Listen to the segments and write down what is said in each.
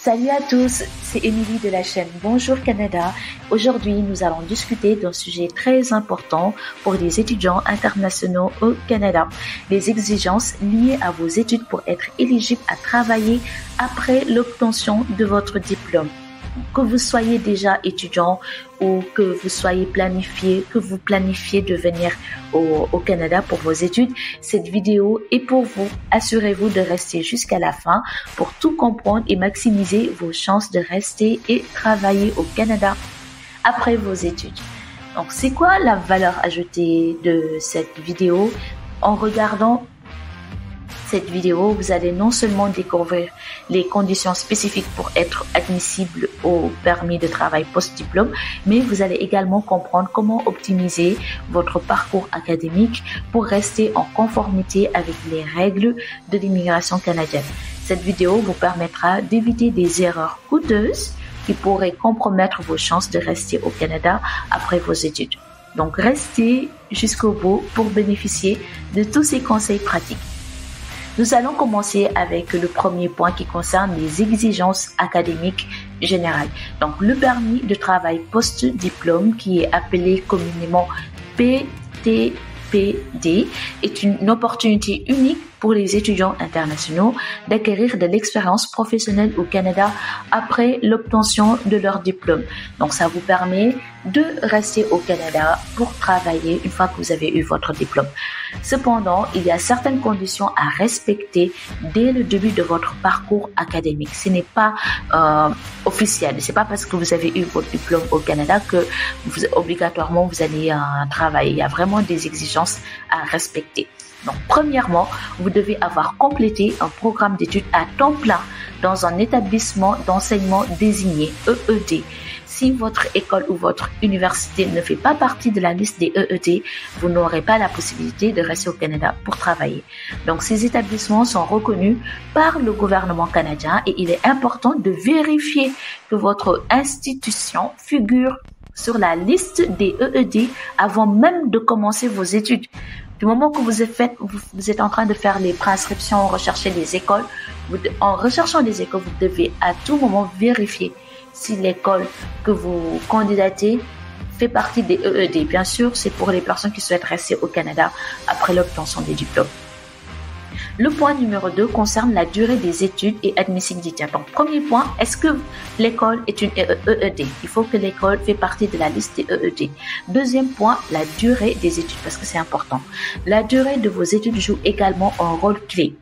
Salut à tous, c'est Émilie de la chaîne Bonjour Canada. Aujourd'hui, nous allons discuter d'un sujet très important pour les étudiants internationaux au Canada. Les exigences liées à vos études pour être éligible à travailler après l'obtention de votre diplôme. Que vous soyez déjà étudiant ou que vous planifiez de venir au Canada pour vos études, cette vidéo est pour vous. Assurez-vous de rester jusqu'à la fin pour tout comprendre et maximiser vos chances de rester et travailler au Canada après vos études. Donc, c'est quoi la valeur ajoutée de cette vidéo? En regardant cette vidéo, vous allez non seulement découvrir les conditions spécifiques pour être admissible au permis de travail post-diplôme, mais vous allez également comprendre comment optimiser votre parcours académique pour rester en conformité avec les règles de l'immigration canadienne. Cette vidéo vous permettra d'éviter des erreurs coûteuses qui pourraient compromettre vos chances de rester au Canada après vos études. Donc, restez jusqu'au bout pour bénéficier de tous ces conseils pratiques. Nous allons commencer avec le premier point qui concerne les exigences académiques générales. Donc, le permis de travail post-diplôme, qui est appelé communément PTPD, est une opportunité unique pour les étudiants internationaux d'acquérir de l'expérience professionnelle au Canada après l'obtention de leur diplôme. Donc, ça vous permet de rester au Canada pour travailler une fois que vous avez eu votre diplôme. Cependant, il y a certaines conditions à respecter dès le début de votre parcours académique. Ce n'est pas officiel. C'est pas parce que vous avez eu votre diplôme au Canada que obligatoirement vous allez travailler. Il y a vraiment des exigences à respecter. Donc, premièrement, vous devez avoir complété un programme d'études à temps plein dans un établissement d'enseignement désigné, EED. Si votre école ou votre université ne fait pas partie de la liste des EED, vous n'aurez pas la possibilité de rester au Canada pour travailler. Donc, ces établissements sont reconnus par le gouvernement canadien et il est important de vérifier que votre institution figure sur la liste des EED avant même de commencer vos études. Du moment que vous êtes en train de faire les préinscriptions, rechercher des écoles, en recherchant des écoles, vous devez à tout moment vérifier si l'école que vous candidatez fait partie des EED. Bien sûr, c'est pour les personnes qui souhaitent rester au Canada après l'obtention des diplômes. Le point numéro 2 concerne la durée des études et admissibilité. Donc, premier point, est-ce que l'école est une EED? Il faut que l'école fait partie de la liste des EED. Deuxième point, la durée des études, parce que c'est important. La durée de vos études joue également un rôle clé.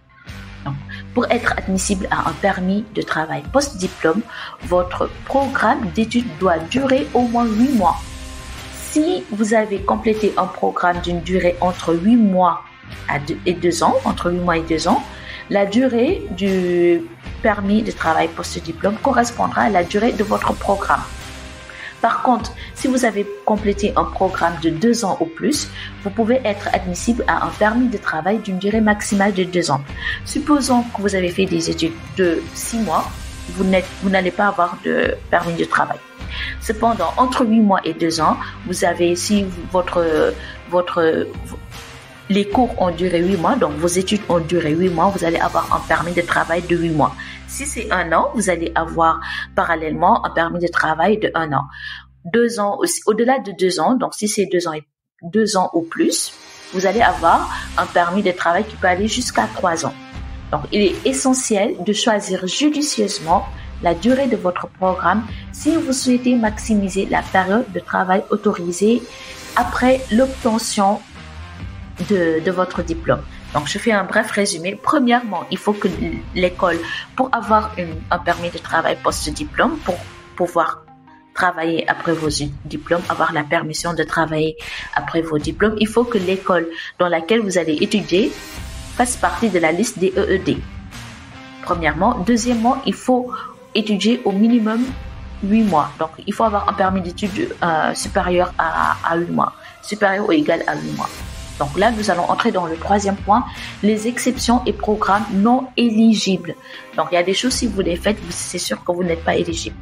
Donc, pour être admissible à un permis de travail post-diplôme, votre programme d'études doit durer au moins 8 mois. Si vous avez complété un programme d'une durée entre 8 mois et 2 ans, entre 8 mois et 2 ans, la durée du permis de travail post-diplôme correspondra à la durée de votre programme. Par contre, si vous avez complété un programme de 2 ans ou plus, vous pouvez être admissible à un permis de travail d'une durée maximale de 2 ans. Supposons que vous avez fait des études de 6 mois, vous n'allez pas avoir de permis de travail. Cependant, entre 8 mois et 2 ans, vous avez, si les cours ont duré 8 mois, donc vos études ont duré 8 mois, vous allez avoir un permis de travail de 8 mois. Si c'est 1 an, vous allez avoir parallèlement un permis de travail de 1 an. 2 ans aussi, au-delà de 2 ans, donc si c'est 2 ans ou plus, vous allez avoir un permis de travail qui peut aller jusqu'à 3 ans. Donc, il est essentiel de choisir judicieusement la durée de votre programme si vous souhaitez maximiser la période de travail autorisée après l'obtention de votre diplôme. Donc, je fais un bref résumé. Premièrement, il faut que l'école, pour avoir un permis de travail post-diplôme, pour pouvoir travailler après vos diplômes, avoir la permission de travailler après vos diplômes, il faut que l'école dans laquelle vous allez étudier fasse partie de la liste des EED. Premièrement. Deuxièmement, il faut étudier au minimum 8 mois. Donc, il faut avoir un permis d'études supérieur à 8 mois, supérieur ou égal à 8 mois. Donc là, nous allons entrer dans le troisième point, les exceptions et programmes non éligibles. Donc, il y a des choses, si vous les faites, c'est sûr que vous n'êtes pas éligible.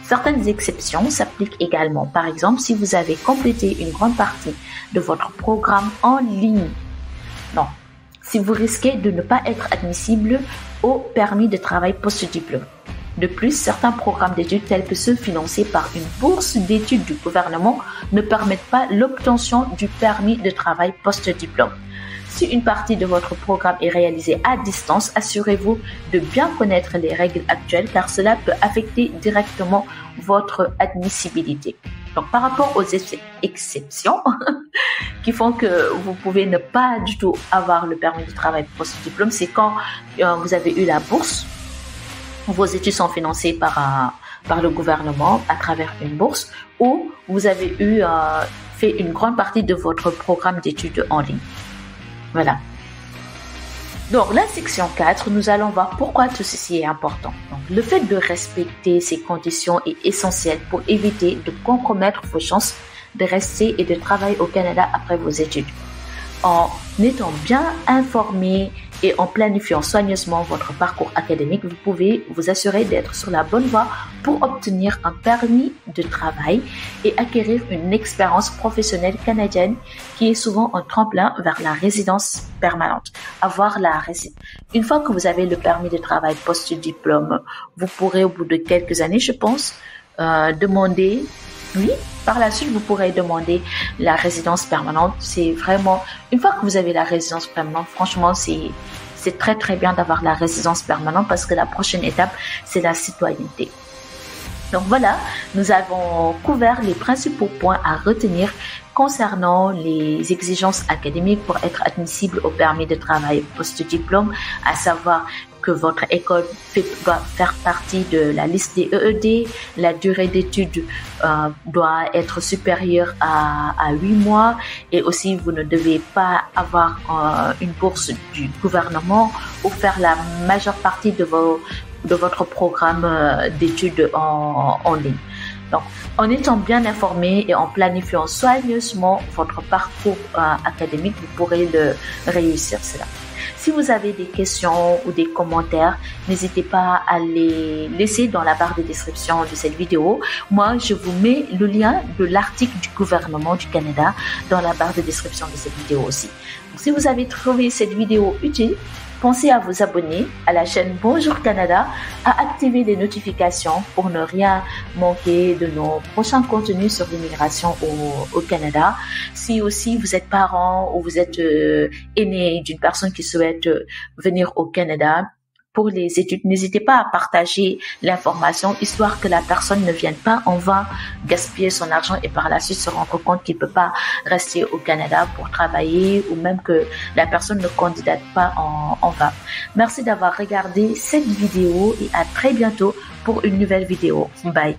Certaines exceptions s'appliquent également. Par exemple, si vous avez complété une grande partie de votre programme en ligne. Non. Si vous risquez de ne pas être admissible au permis de travail post-diplôme. De plus, certains programmes d'études tels que ceux financés par une bourse d'études du gouvernement ne permettent pas l'obtention du permis de travail post-diplôme. Si une partie de votre programme est réalisée à distance, assurez-vous de bien connaître les règles actuelles car cela peut affecter directement votre admissibilité. Donc, par rapport aux exceptions qui font que vous pouvez ne pas du tout avoir le permis de travail post-diplôme, c'est quand vous avez eu la bourse, vos études sont financées par le gouvernement à travers une bourse, ou vous avez fait une grande partie de votre programme d'études en ligne. Voilà. Donc, la section 4, nous allons voir pourquoi tout ceci est important. Donc, le fait de respecter ces conditions est essentiel pour éviter de compromettre vos chances de rester et de travailler au Canada après vos études. En étant bien informé et en planifiant soigneusement votre parcours académique, vous pouvez vous assurer d'être sur la bonne voie pour obtenir un permis de travail et acquérir une expérience professionnelle canadienne qui est souvent un tremplin vers la résidence permanente. Une fois que vous avez le permis de travail post-diplôme, vous pourrez au bout de quelques années, je pense, demander. Oui, par la suite, vous pourrez demander la résidence permanente. C'est vraiment, une fois que vous avez la résidence permanente, franchement, c'est très très bien d'avoir la résidence permanente parce que la prochaine étape, c'est la citoyenneté. Donc voilà, nous avons couvert les principaux points à retenir concernant les exigences académiques pour être admissible au permis de travail post-diplôme, à savoir que votre école doit faire partie de la liste des EED, la durée d'études doit être supérieure à 8 mois et aussi vous ne devez pas avoir une bourse du gouvernement ou faire la majeure partie de votre programme d'études en ligne. Donc, en étant bien informé et en planifiant soigneusement votre parcours académique, vous pourrez réussir cela. Si vous avez des questions ou des commentaires, n'hésitez pas à les laisser dans la barre de description de cette vidéo. Moi, je vous mets le lien de l'article du gouvernement du Canada dans la barre de description de cette vidéo aussi. Donc, si vous avez trouvé cette vidéo utile, pensez à vous abonner à la chaîne Bonjour Canada, à activer les notifications pour ne rien manquer de nos prochains contenus sur l'immigration au Canada. Si aussi vous êtes parent ou vous êtes aîné d'une personne qui souhaite venir au Canada pour les études, n'hésitez pas à partager l'information histoire que la personne ne vienne pas en vain gaspiller son argent et par la suite se rendre compte qu'il ne peut pas rester au Canada pour travailler ou même que la personne ne candidate pas en vain. Merci d'avoir regardé cette vidéo et à très bientôt pour une nouvelle vidéo. Bye.